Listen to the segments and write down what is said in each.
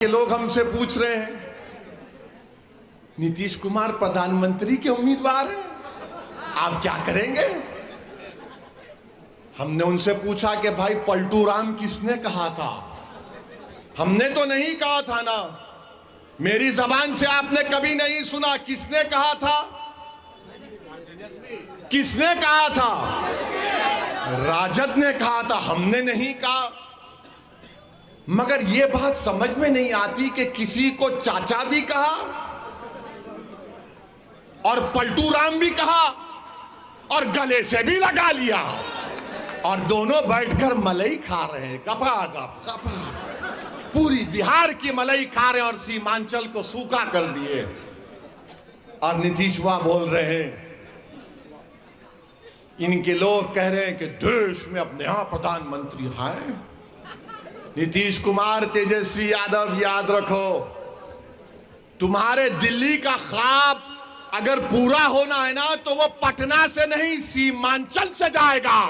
ये लोग हमसे पूछ रहे हैं नीतीश कुमार प्रधानमंत्री के उम्मीदवार हैं, आप क्या करेंगे। हमने उनसे पूछा कि भाई पलटू राम किसने कहा था। हमने तो नहीं कहा था ना, मेरी जबान से आपने कभी नहीं सुना। किसने कहा था, किसने कहा था, राजद ने कहा था, हमने नहीं कहा। मगर यह बात समझ में नहीं आती कि किसी को चाचा भी कहा और पलटू राम भी कहा और गले से भी लगा लिया और दोनों बैठकर मलई खा रहे हैं, गपा गप गपा। पूरी बिहार की मलई खा रहे हैं और सीमांचल को सूखा कर दिए। और नीतीशवा बोल रहे हैं, इनके लोग कह रहे हैं कि देश में अपने यहां प्रधानमंत्री है। नीतीश कुमार, तेजस्वी यादव, याद रखो, तुम्हारे दिल्ली का ख्वाब अगर पूरा होना है ना तो वो पटना से नहीं सीमांचल से जाएगा।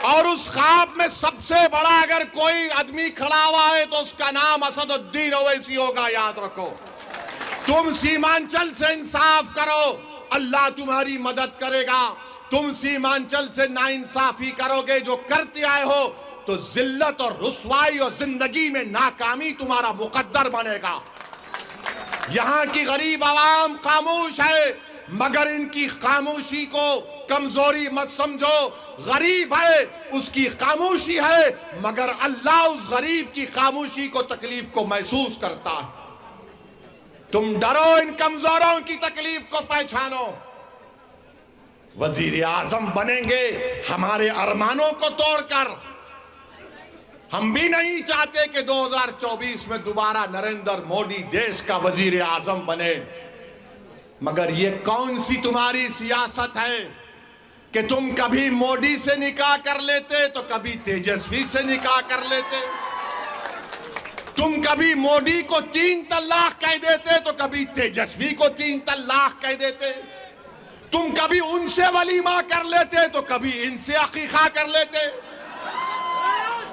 और उस ख्वाब में सबसे बड़ा अगर कोई आदमी खड़ा हुआ है तो उसका नाम असदुद्दीन ओवैसी होगा, याद रखो। तुम सीमांचल से इंसाफ करो, अल्लाह तुम्हारी मदद करेगा। तुम सीमांचल से नाइंसाफी करोगे, जो करते आए हो, तो जिल्लत और रुसवाई और जिंदगी में नाकामी तुम्हारा मुकद्दर बनेगा। यहां की गरीब आवाम खामोश है, मगर इनकी खामोशी को कमजोरी मत समझो। गरीब है, उसकी खामोशी है, मगर अल्लाह उस गरीब की खामोशी को, तकलीफ को महसूस करता है। तुम डरो इन कमजोरों की तकलीफ को पहचानो। वजीर आजम बनेंगे हमारे अरमानों को तोड़कर। हम भी नहीं चाहते कि 2024 में दोबारा नरेंद्र मोदी देश का वजीर आजम बने। मगर ये कौन सी तुम्हारी सियासत है कि तुम कभी मोदी से निकाह कर लेते तो कभी तेजस्वी से निकाह कर लेते। तुम कभी मोदी को 3 तलाक कह देते तो कभी तेजस्वी को 3 तलाक कह देते। तुम कभी उनसे वलीमा कर लेते तो कभी इनसे अकीका कर लेते।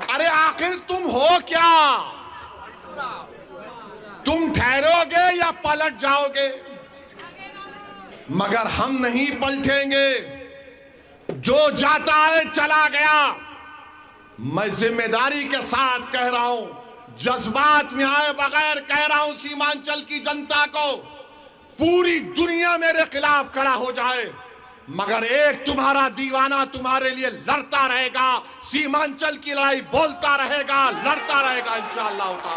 अरे आखिर तुम हो क्या, तुम ठहरोगे या पलट जाओगे। मगर हम नहीं पलटेंगे, जो जाता है चला गया। मैं जिम्मेदारी के साथ कह रहा हूं, जज्बात में आए बगैर कह रहा हूं, सीमांचल की जनता को, पूरी दुनिया मेरे खिलाफ खड़ा हो जाए, मगर एक तुम्हारा दीवाना तुम्हारे लिए लड़ता रहेगा। सीमांचल की लड़ाई बोलता रहेगा, लड़ता रहेगा इंशाअल्लाह।